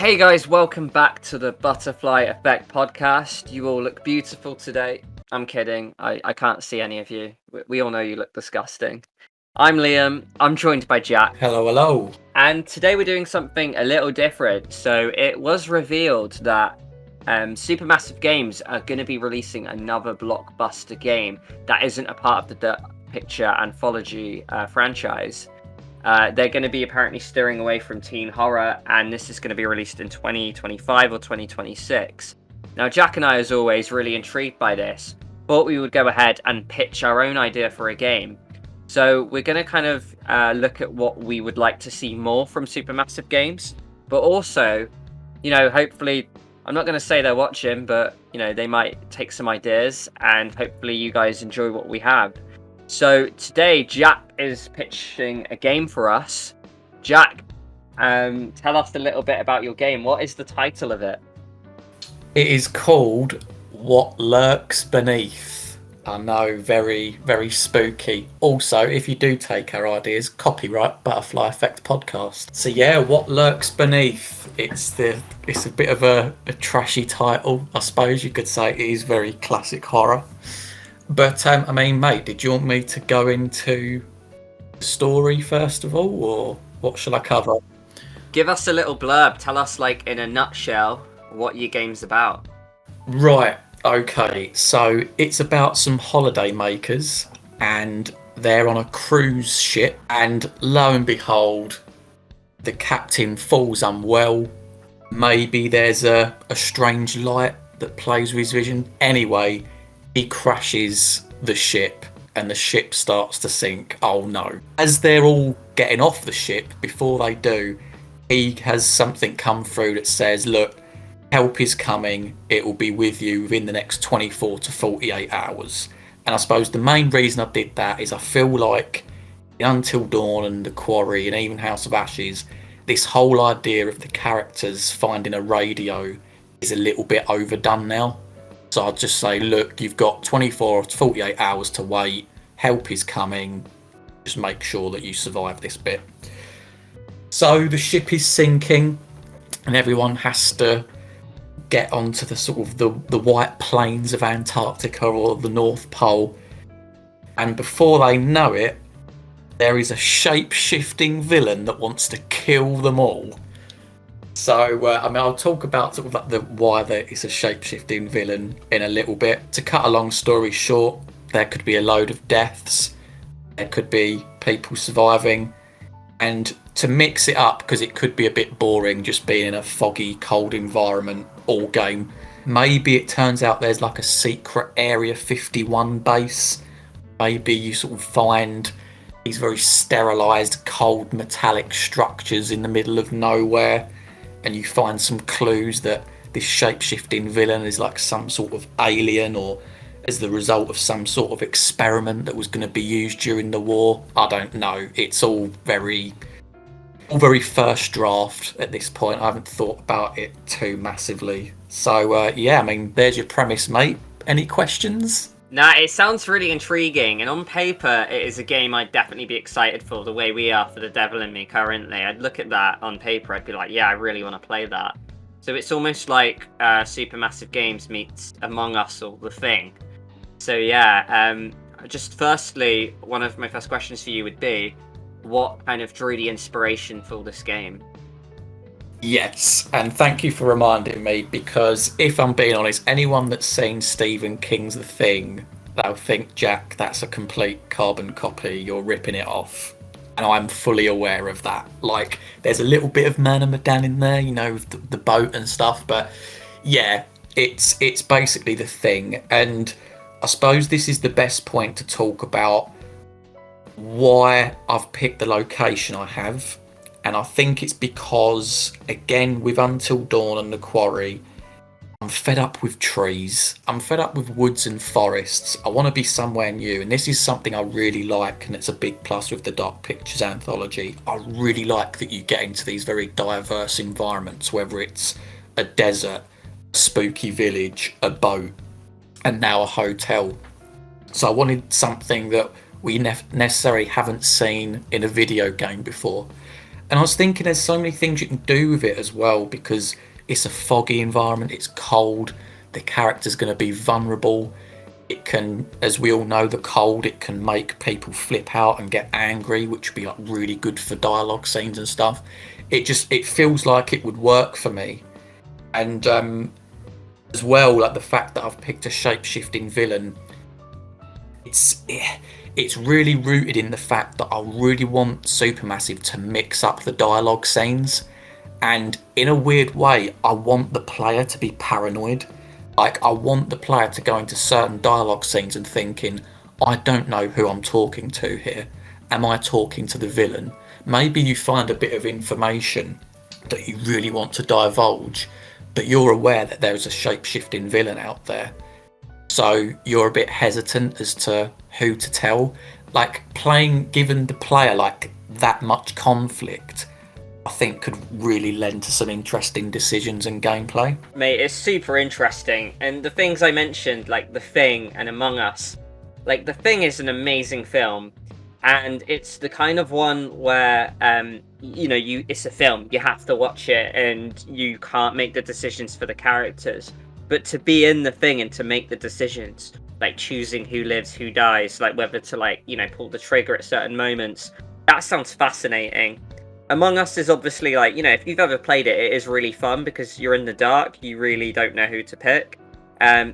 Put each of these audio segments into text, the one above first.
Hey guys, welcome back to the Butterfly Effect podcast. You all look beautiful today. I'm kidding. I can't see any of you. We all know you look disgusting. I'm Liam. I'm joined by Jack. Hello, hello. And today we're doing something a little different. So it was revealed that Supermassive Games are going to be releasing another blockbuster game that isn't a part of the Dirt Picture anthology franchise. They're going to be apparently steering away from teen horror, and this is going to be released in 2025 or 2026. Now, Jack and I, as always, really intrigued by this, thought we would go ahead and pitch our own idea for a game. So we're going to kind of look at what we would like to see more from Supermassive Games, but also, hopefully, I'm not going to say they're watching, but, they might take some ideas, and hopefully you guys enjoy what we have. So today, Jack is pitching a game for us. Jack, tell us a little bit about your game. What is the title of it? It is called What Lurks Beneath. I know, very, very spooky. Also, if you do take our ideas, copyright Butterfly Effect podcast. So yeah, What Lurks Beneath. It's a bit of a trashy title, I suppose you could say. It is very classic horror. But, mate, did you want me to go into the story first of all, or what shall I cover? Give us a little blurb. Tell us, in a nutshell, what your game's about. Right, okay. So it's about some holiday makers, and they're on a cruise ship, and lo and behold, the captain falls unwell. Maybe there's a strange light that plays with his vision. Anyway, he crashes the ship and the ship starts to sink. Oh no. As they're all getting off the ship, before they do, he has something come through that says, look, help is coming. It will be with you within the next 24 to 48 hours. And I suppose the main reason I did that is I feel like in Until Dawn and The Quarry and even House of Ashes, this whole idea of the characters finding a radio is a little bit overdone now. So I'd just say, look, you've got 24 to 48 hours to wait. Help is coming. Just make sure that you survive this bit. So the ship is sinking, and everyone has to get onto the sort of the white plains of Antarctica or the North Pole. And before they know it, there is a shape-shifting villain that wants to kill them all. So, I'll talk about sort of why there is a shape-shifting villain in a little bit. To cut a long story short, there could be a load of deaths. There could be people surviving. And to mix it up, because it could be a bit boring just being in a foggy, cold environment all game, maybe it turns out there's like a secret Area 51 base. Maybe you sort of find these very sterilised, cold, metallic structures in the middle of nowhere. And you find some clues that this shape-shifting villain is like some sort of alien or as the result of some sort of experiment that was going to be used during the war. I don't know. It's all very first draft at this point. I haven't thought about it too massively. So, there's your premise, mate. Any questions? Nah, it sounds really intriguing, and on paper, it is a game I'd definitely be excited for, the way we are for The Devil in Me currently. I'd look at that on paper, I'd be like, yeah, I really want to play that. So it's almost like Supermassive Games meets Among Us or The Thing. So yeah, just firstly, one of my first questions for you would be, what kind of drew the inspiration for this game? Yes, and thank you for reminding me, because if I'm being honest, anyone that's seen Stephen King's The Thing, they'll think, Jack, that's a complete carbon copy, you're ripping it off. And I'm fully aware of that. Like, there's a little bit of Man and Medan in there, with the boat and stuff, but yeah, it's basically The Thing. And I suppose this is the best point to talk about why I've picked the location I have. And I think it's because, again, with Until Dawn and The Quarry, I'm fed up with trees. I'm fed up with woods and forests. I want to be somewhere new. And this is something I really like, and it's a big plus with the Dark Pictures anthology. I really like that you get into these very diverse environments, whether it's a desert, a spooky village, a boat, and now a hotel. So I wanted something that we necessarily haven't seen in a video game before. And I was thinking there's so many things you can do with it as well, because it's a foggy environment, it's cold, the character's going to be vulnerable. It can, as we all know, the cold, it can make people flip out and get angry, which would be like really good for dialogue scenes and stuff. It feels like it would work for me. And as well, like the fact that I've picked a shape-shifting villain, it's really rooted in the fact that I really want Supermassive to mix up the dialogue scenes, and in a weird way I want the player to be paranoid. Like, I want the player to go into certain dialogue scenes and thinking, I don't know who I'm talking to here. Am I talking to the villain? Maybe you find a bit of information that you really want to divulge, but you're aware that there is a shape-shifting villain out there. So you're a bit hesitant as to who to tell. Like, giving the player like that much conflict, I think could really lend to some interesting decisions and gameplay. Mate, it's super interesting. And the things I mentioned, like The Thing and Among Us, like The Thing is an amazing film. And it's the kind of one where, it's a film, you have to watch it and you can't make the decisions for the characters. But to be in the thing and to make the decisions, like choosing who lives, who dies, like whether to pull the trigger at certain moments, that sounds fascinating. Among Us is obviously if you've ever played it, it is really fun because you're in the dark, you really don't know who to pick.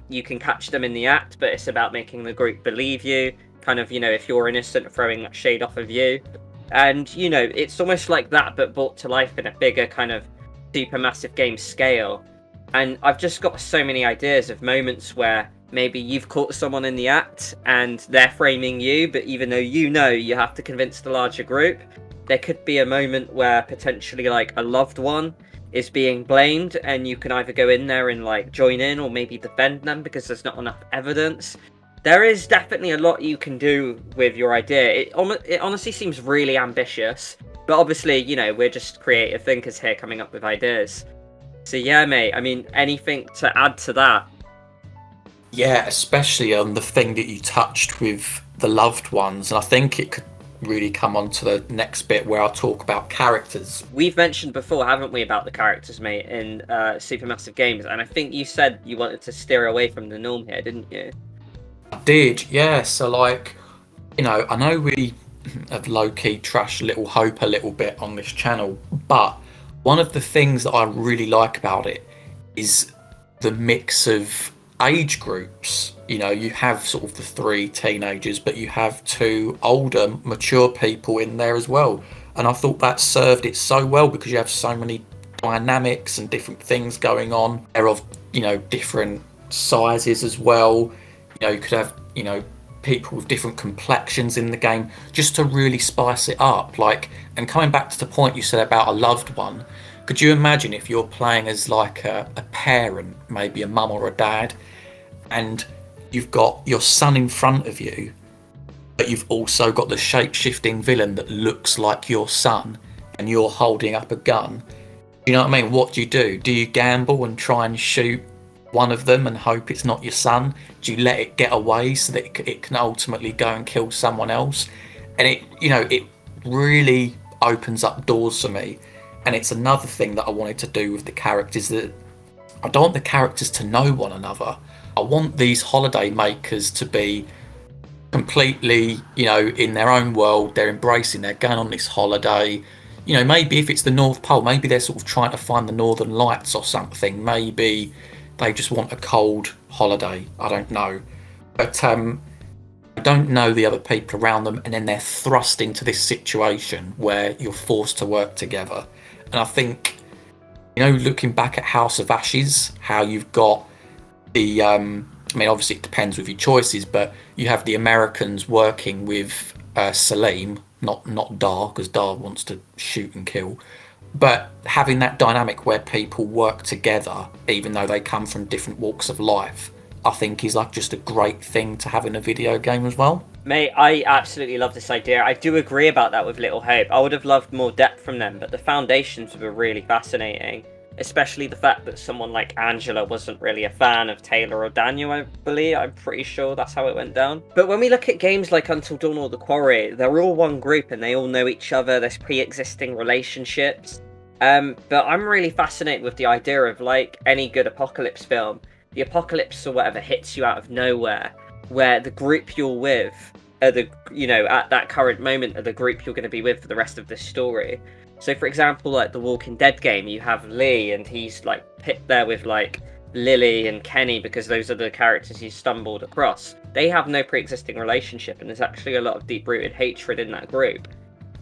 You can catch them in the act, but it's about making the group believe you, kind of, if you're innocent, throwing that shade off of you. And, it's almost like that, but brought to life in a bigger kind of Supermassive Games scale. And I've just got so many ideas of moments where maybe you've caught someone in the act and they're framing you, but even though you have to convince the larger group, there could be a moment where potentially like a loved one is being blamed and you can either go in there and like join in or maybe defend them because there's not enough evidence. There is definitely a lot you can do with your idea. It honestly seems really ambitious, but obviously, we're just creative thinkers here coming up with ideas. So yeah, mate, I mean, anything to add to that? Yeah, especially on the thing that you touched with the loved ones, and I think it could really come on to the next bit where I'll talk about characters. We've mentioned before, haven't we, about the characters, mate, in Supermassive Games, and I think you said you wanted to steer away from the norm here, didn't you? I did, yeah. So I know we have low-key trashed Little Hope a little bit on this channel, but one of the things that I really like about it is the mix of age groups. You have sort of the 3 teenagers, but you have 2 older, mature people in there as well. And I thought that served it so well because you have so many dynamics and different things going on. They're of, different sizes as well. You could have, people with different complexions in the game just to really spice it up. And coming back to the point you said about a loved one, could you imagine if you're playing as like a parent, maybe a mum or a dad, and you've got your son in front of you, but you've also got the shape-shifting villain that looks like your son and you're holding up a gun? You know what I mean? What do? Do you gamble and try and shoot one of them and hope it's not your son? Do you let it get away so that it can ultimately go and kill someone else? And it really opens up doors for me. And it's another thing that I wanted to do with the characters, that I don't want the characters to know one another. I want these holiday makers to be completely, in their own world. They're embracing, they're going on this holiday. Maybe if it's the North Pole, maybe they're sort of trying to find the Northern Lights or something. Maybe they just want a cold holiday. I don't know. But I don't know the other people around them, and then they're thrust into this situation where you're forced to work together. And I think, looking back at House of Ashes, how you've got the, obviously it depends with your choices, but you have the Americans working with Salim, not Dar, because Dar wants to shoot and kill. But having that dynamic where people work together, even though they come from different walks of life, I think is like just a great thing to have in a video game as well. Mate, I absolutely love this idea. I do agree about that with Little Hope. I would have loved more depth from them, but the foundations were really fascinating. especially the fact that someone like Angela wasn't really a fan of Taylor or Daniel, I believe. I'm pretty sure that's how it went down. But when we look at games like Until Dawn or The Quarry, they're all one group and they all know each other. There's pre-existing relationships. But I'm really fascinated with the idea of, like any good apocalypse film, the apocalypse or whatever hits you out of nowhere, where the group you're with are the, at that current moment are the group you're going to be with for the rest of this story. So, for example, like the Walking Dead game, you have Lee, and he's like pit there with like Lily and Kenny because those are the characters he stumbled across. They have no pre-existing relationship, and there's actually a lot of deep-rooted hatred in that group.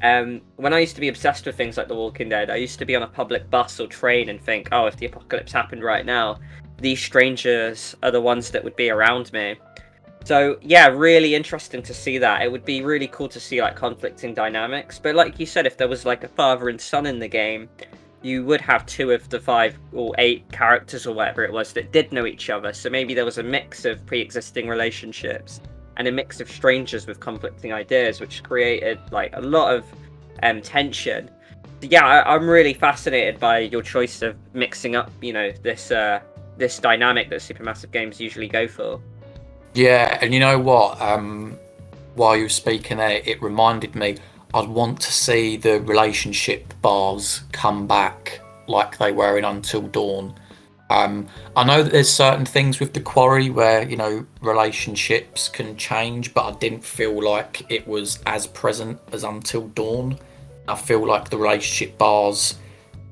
When I used to be obsessed with things like The Walking Dead, I used to be on a public bus or train and think, oh, if the apocalypse happened right now, these strangers are the ones that would be around me. So yeah, really interesting to see that. It would be really cool to see like conflicting dynamics. But like you said, if there was like a father and son in the game, you would have 2 of the 5 or 8 characters or whatever it was that did know each other. So maybe there was a mix of pre-existing relationships and a mix of strangers with conflicting ideas, which created like a lot of tension. So, yeah, I'm really fascinated by your choice of mixing up, this dynamic that Supermassive Games usually go for. Yeah, and you know what? While you were speaking there, it reminded me I'd want to see the relationship bars come back like they were in Until Dawn. I know that there's certain things with The Quarry where, relationships can change, but I didn't feel like it was as present as Until Dawn. I feel like the relationship bars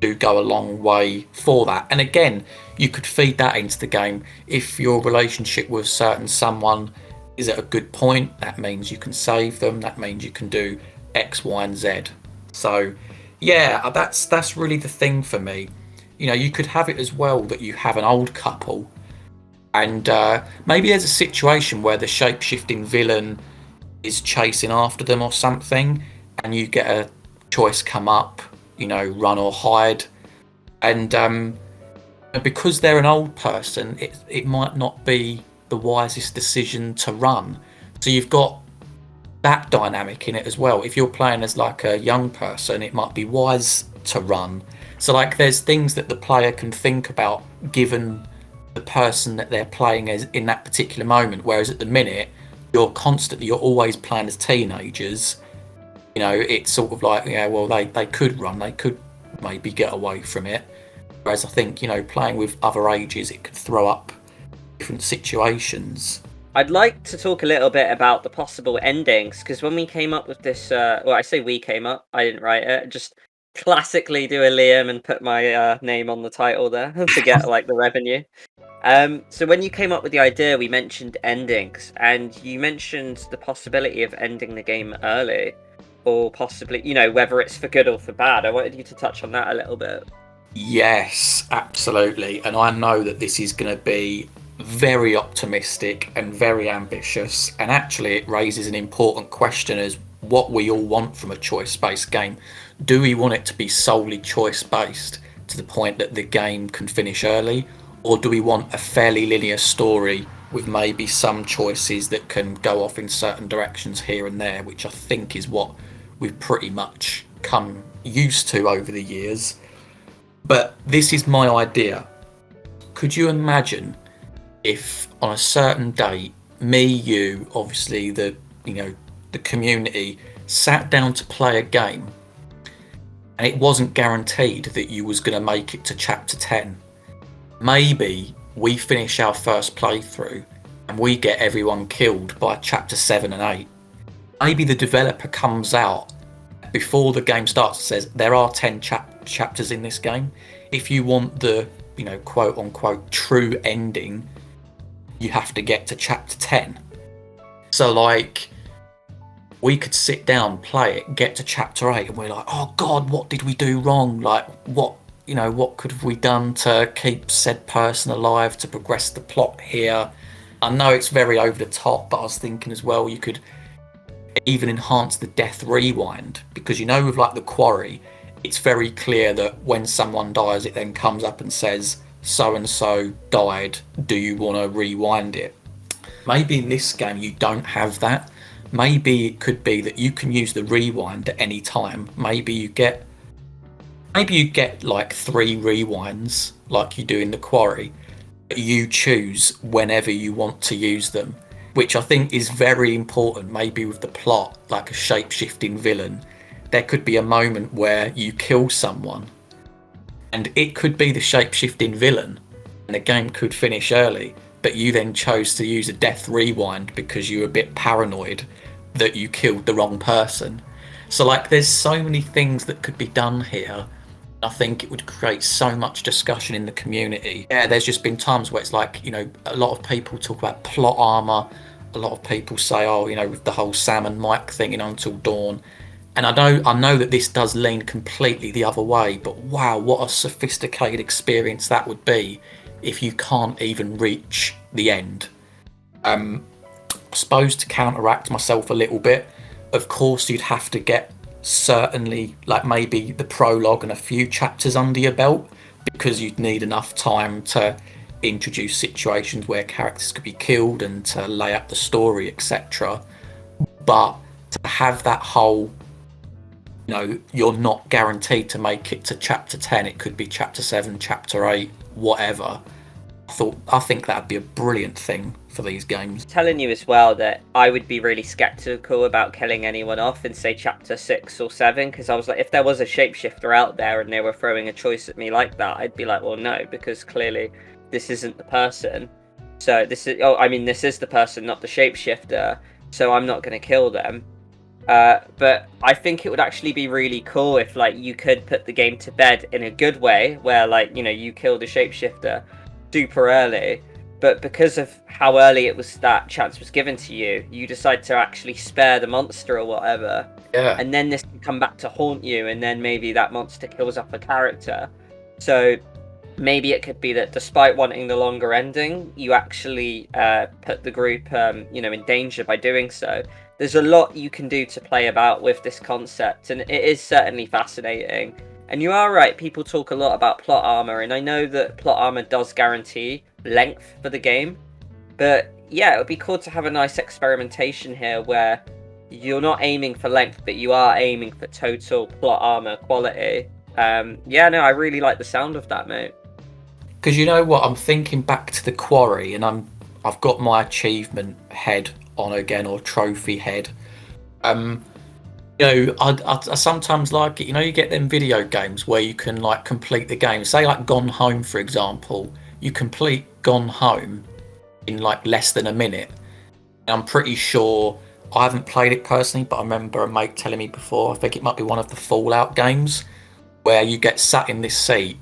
do go a long way for that. And again, you could feed that into the game. If your relationship with certain someone is at a good point, that means you can save them, that means you can do X, Y, and Z. So yeah, that's really the thing for me. You could have it as well that you have an old couple and maybe there's a situation where the shape-shifting villain is chasing after them or something, and you get a choice come up, run or hide. And because they're an old person, it might not be the wisest decision to run. So you've got that dynamic in it as well. If you're playing as like a young person, it might be wise to run. So like there's things that the player can think about given the person that they're playing as in that particular moment. Whereas at the minute, you're always playing as teenagers. It's sort of like, yeah, well, they could run, they could maybe get away from it. Whereas I think, playing with other ages, it could throw up different situations. I'd like to talk a little bit about the possible endings, because when we came up with this, I say we came up, I didn't write it, just classically do a Liam and put my name on the title there to get like the revenue. So when you came up with the idea, we mentioned endings, and you mentioned the possibility of ending the game early, or possibly, whether it's for good or for bad. I wanted you to touch on that a little bit. Yes, absolutely. And I know that this is going to be very optimistic and very ambitious, and actually it raises an important question as what we all want from a choice-based game. Do we want it to be solely choice-based to the point that the game can finish early, or do we want a fairly linear story with maybe some choices that can go off in certain directions here and there, which I think is what we've pretty much come used to over the years. But this is my idea. Could you imagine if on a certain date, me, you, obviously the community, sat down to play a game, and it wasn't guaranteed that you was going to make it to chapter 10. Maybe we finish our first playthrough and we get everyone killed by chapter 7 and 8. Maybe the developer comes out before the game starts and says there are 10 chapters in this game. If you want the quote unquote true ending, you have to get to chapter 10. So like we could sit down, play it, get to chapter 8, and we're like, oh god, what did we do wrong? Like what could have we done to keep said person alive, to progress the plot here? I know it's very over the top, but I was thinking as well you could even enhance the death rewind, because with like The Quarry, it's very clear that when someone dies, it then comes up and says so and so died, do you want to rewind it? Maybe in this game you don't have that. Maybe it could be that you can use the rewind at any time. Maybe you get maybe you get like 3 rewinds like you do in the quarry. You choose whenever you want to use them, which I think is very important. Maybe with the plot, like a shape-shifting villain, there could be a moment where you kill someone and it could be the shape-shifting villain and the game could finish early, but you then chose to use a death rewind because you were a bit paranoid that you killed the wrong person. So like there's so many things that could be done here. I think it would create so much discussion in the community. Yeah, there's just been times where it's like, a lot of people talk about plot armor. A lot of people say, oh, with the whole Sam and Mike thing in Until Dawn. And I know that this does lean completely the other way, but wow, what a sophisticated experience that would be if you can't even reach the end. I suppose to counteract myself a little bit, of course you'd have to get certainly like maybe the prologue and a few chapters under your belt, because you'd need enough time to introduce situations where characters could be killed and to lay out the story, etc. But to have that whole, you're not guaranteed to make it to chapter 10, it could be chapter 7, chapter 8, whatever. I think that'd be a brilliant thing for these games. Telling you as well that I would be really skeptical about killing anyone off in, say, chapter 6 or 7, because I was like, if there was a shapeshifter out there and they were throwing a choice at me like that, I'd be like, well, no, because clearly this isn't the person. So this is the person, not the shapeshifter, so I'm not going to kill them. But I think it would actually be really cool if, like, you could put the game to bed in a good way, where, like, you kill the shapeshifter super early, but because of how early that chance was given to you, you decide to actually spare the monster or whatever. Yeah. And then this can come back to haunt you, and then maybe that monster kills off a character. So maybe it could be that despite wanting the longer ending, you actually put the group in danger by doing so. There's a lot you can do to play about with this concept, and it is certainly fascinating. And you are right, people talk a lot about plot armor, and I know that plot armor does guarantee length for the game. But yeah, it would be cool to have a nice experimentation here where you're not aiming for length, but you are aiming for total plot armor quality. I really like the sound of that, mate. Because you know what, I'm thinking back to the quarry, and I've got my achievement head on again, or trophy head. I sometimes like it. You get them video games where you can like complete the game. Say like Gone Home, for example. You complete Gone Home in like less than a minute. And I'm pretty sure, I haven't played it personally, but I remember a mate telling me before, I think it might be one of the Fallout games, where you get sat in this seat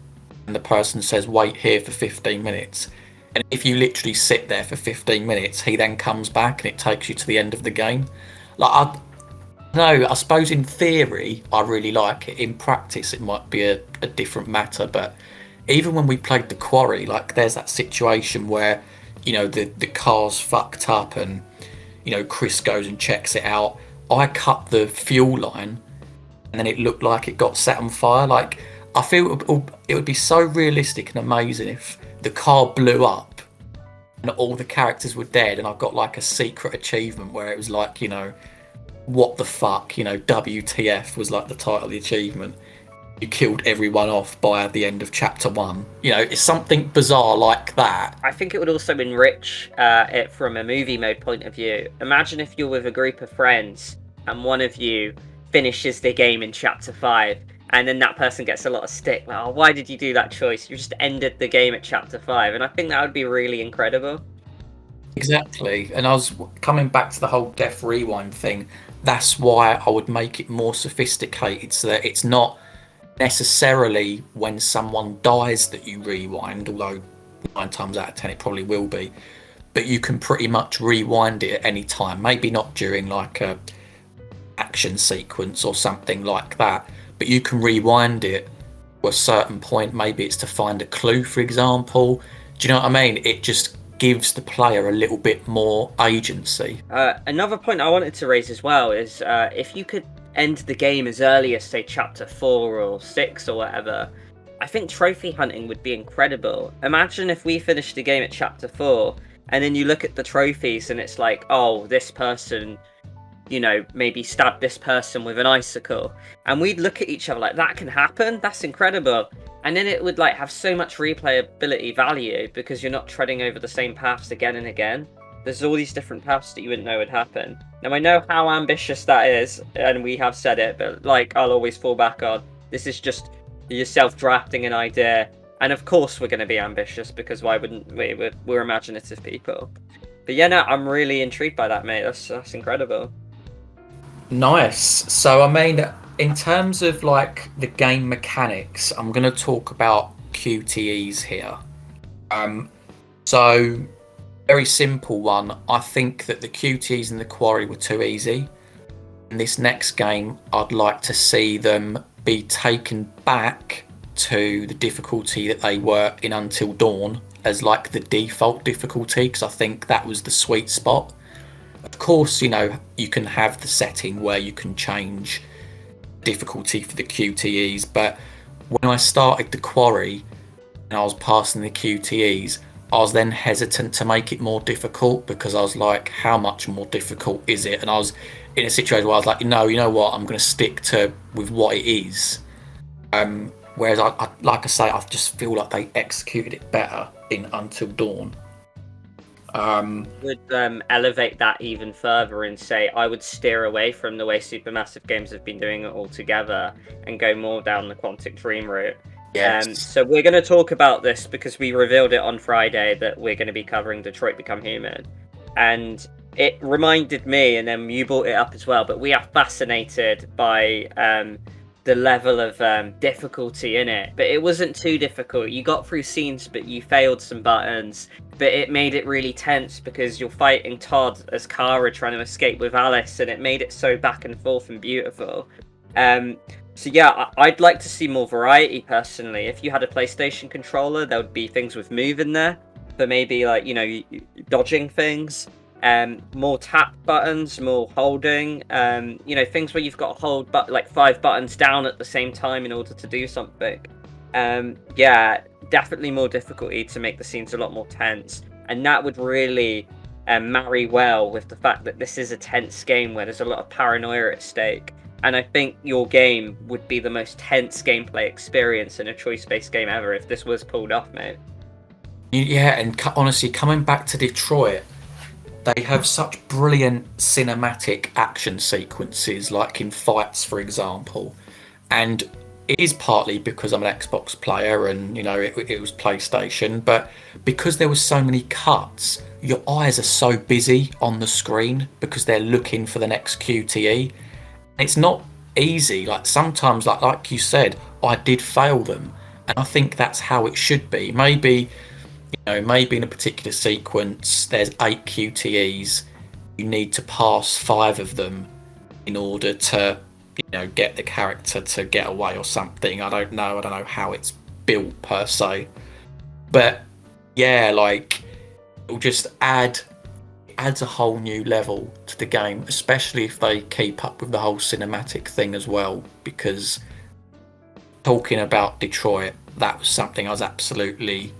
and the person says wait here for 15 minutes. And if you literally sit there for 15 minutes, he then comes back and it takes you to the end of the game. I suppose in theory I really like it. In practice it might be a different matter, but even when we played the quarry, like there's that situation where the car's fucked up and Chris goes and checks it out. I cut the fuel line and then it looked like it got set on fire. Like, I feel it would be so realistic and amazing if the car blew up and all the characters were dead, and I got like a secret achievement where it was like, what the fuck, WTF was like the title of the achievement. You killed everyone off by the end of chapter 1. It's something bizarre like that. I think it would also enrich it from a movie mode point of view. Imagine if you're with a group of friends and one of you finishes the game in chapter 5, and then that person gets a lot of stick. Like, oh, why did you do that choice? You just ended the game at chapter 5. And I think that would be really incredible. Exactly. And I was coming back to the whole death rewind thing. That's why I would make it more sophisticated, so that it's not necessarily when someone dies that you rewind, although 9 times out of 10 it probably will be. But you can pretty much rewind it at any time. Maybe not during like a action sequence or something like that, but you can rewind it to a certain point. Maybe it's to find a clue, for example. Do you know what I mean? It just gives the player a little bit more agency. Another point I wanted to raise as well is if you could end the game as early as, say, chapter 4 or 6 or whatever, I think trophy hunting would be incredible. Imagine if we finished the game at chapter 4 and then you look at the trophies and it's like, oh, this person maybe stab this person with an icicle. And we'd look at each other like, that can happen? That's incredible. And then it would like have so much replayability value because you're not treading over the same paths again and again. There's all these different paths that you wouldn't know would happen. Now I know how ambitious that is, and we have said it, but like I'll always fall back on, this is just yourself drafting an idea. And of course we're going to be ambitious because why wouldn't we? We're imaginative people. But yeah, no, I'm really intrigued by that, mate. That's incredible. Nice. So, I mean, in terms of like the game mechanics, I'm going to talk about QTEs here. So, very simple one. I think that the QTEs in the Quarry were too easy. In this next game, I'd like to see them be taken back to the difficulty that they were in Until Dawn as like the default difficulty, because I think that was the sweet spot. Of course, you can have the setting where you can change difficulty for the QTEs, but when I started the Quarry and I was passing the QTEs, I was then hesitant to make it more difficult because I was like, how much more difficult is it? And I was in a situation where I was like, no, you know what, I'm going to stick with what it is. Whereas, I like I say, I just feel like they executed it better in Until Dawn. Would elevate that even further and say I would steer away from the way Supermassive Games have been doing it altogether and go more down the Quantic Dream route. Yes. So we're going to talk about this because we revealed it on Friday that we're going to be covering Detroit Become Human, and it reminded me, and then you brought it up as well, but we are fascinated by the level of difficulty in it. But it wasn't too difficult. You got through scenes, but you failed some buttons. But it made it really tense because you're fighting Todd as Kara trying to escape with Alice, and it made it so back and forth and beautiful. So yeah, I'd like to see more variety personally. If you had a PlayStation controller, there would be things with move in there, but maybe like dodging things. More tap buttons, more holding, things where you've got to hold like 5 buttons down at the same time in order to do something. Yeah, definitely more difficulty to make the scenes a lot more tense, and that would really marry well with the fact that this is a tense game where there's a lot of paranoia at stake. And I think your game would be the most tense gameplay experience in a choice-based game ever if this was pulled off, mate. Yeah, and honestly, coming back to Detroit, they have such brilliant cinematic action sequences, like in fights, for example. And it is partly because I'm an Xbox player and, it was PlayStation, but because there was so many cuts, your eyes are so busy on the screen because they're looking for the next QTE. It's not easy. Like sometimes, like you said, I did fail them. And I think that's how it should be. Maybe in a particular sequence, there's 8 QTEs. You need to pass 5 of them in order to, get the character to get away or something. I don't know how it's built per se. But yeah, like it'll just adds a whole new level to the game, especially if they keep up with the whole cinematic thing as well. Because talking about Detroit, that was something I was absolutely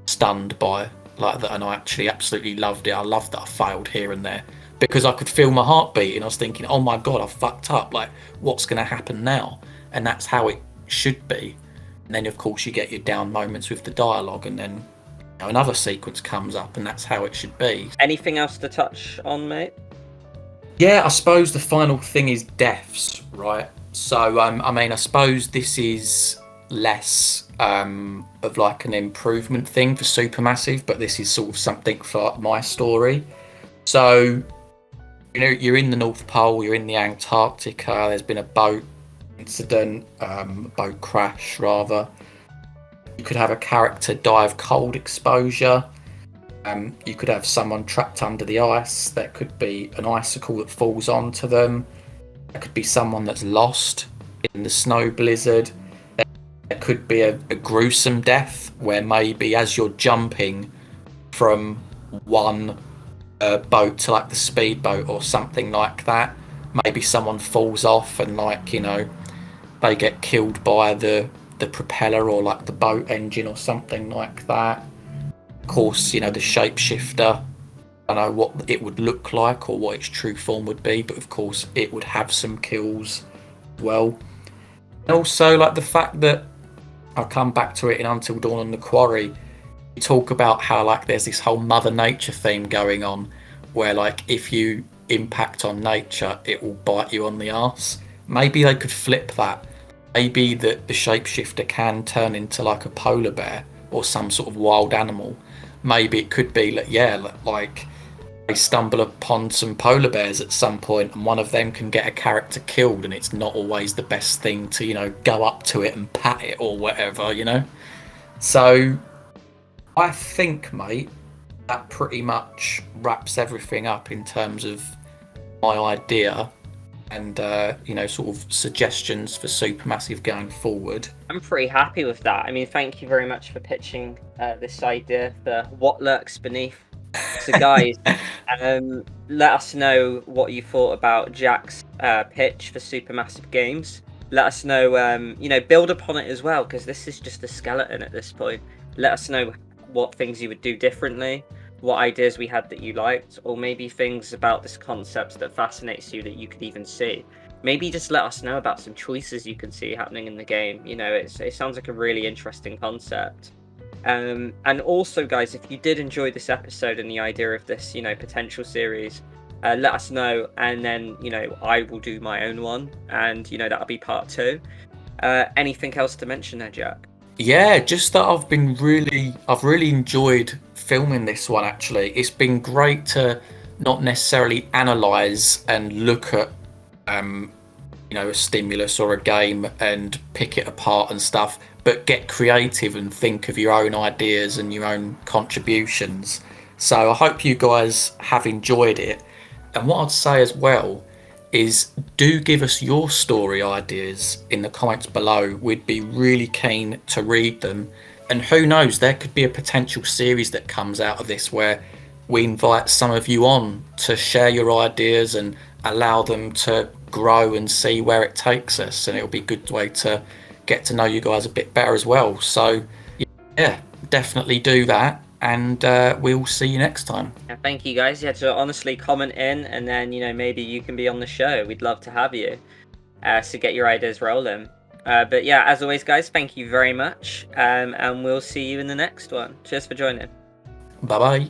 stunned by, like that, and I actually absolutely loved it. I loved that I failed here and there because I could feel my heart beating. I was thinking, oh my god, I fucked up, like what's going to happen now? And that's how it should be. And then of course you get your down moments with the dialogue, and then another sequence comes up, and that's how it should be. Anything else to touch on, mate? Yeah, I suppose the final thing is deaths, right? So I suppose this is less of like an improvement thing for Supermassive, but this is sort of something for my story. So you're in the North Pole, you're in the Antarctica, there's been a boat incident, boat crash rather. You could have a character die of cold exposure. You could have someone trapped under the ice. There could be an icicle that falls onto them. There could be someone that's lost in the snow blizzard. There could be a gruesome death where maybe as you're jumping from one boat to like the speedboat or something like that, maybe someone falls off and they get killed by the propeller or like the boat engine or something like that. Of course, the shapeshifter I don't know what it would look like or what its true form would be, but of course it would have some kills as well. And also, like the fact that I'll come back to it in Until Dawn and the Quarry. You talk about how like there's this whole Mother Nature theme going on, where like if you impact on nature, it will bite you on the arse. Maybe they could flip that. Maybe that the shapeshifter can turn into like a polar bear or some sort of wild animal. Maybe it could be like, yeah, like they stumble upon some polar bears at some point and one of them can get a character killed, and it's not always the best thing to, go up to it and pat it or whatever. So I think, mate, that pretty much wraps everything up in terms of my idea and sort of suggestions for Supermassive going forward. I'm pretty happy with that. I mean, thank you very much for pitching this idea for what lurks beneath. So, guys, let us know what you thought about Jack's pitch for Supermassive Games. Let us know, build upon it as well, because this is just a skeleton at this point. Let us know what things you would do differently, what ideas we had that you liked, or maybe things about this concept that fascinates you that you could even see. Maybe just let us know about some choices you can see happening in the game. It sounds like a really interesting concept. And also, guys, if you did enjoy this episode and the idea of this, potential series, let us know, and then, I will do my own one, and, that'll be part 2. Anything else to mention there, Jack? Yeah, just that I've really enjoyed filming this one, actually. It's been great to not necessarily analyse and look at, a stimulus or a game and pick it apart and stuff, but get creative and think of your own ideas and your own contributions. So I hope you guys have enjoyed it. And what I'd say as well is do give us your story ideas in the comments below. We'd be really keen to read them. And who knows, there could be a potential series that comes out of this where we invite some of you on to share your ideas and allow them to grow and see where it takes us. And it'll be a good way to get to know you guys a bit better as well. So yeah, definitely do that. And we'll see you next time. Yeah, thank you, guys. Yeah, to honestly comment in, and then maybe you can be on the show. We'd love to have you. So get your ideas rolling. But yeah, as always, guys, thank you very much. And we'll see you in the next one. Cheers for joining. Bye bye.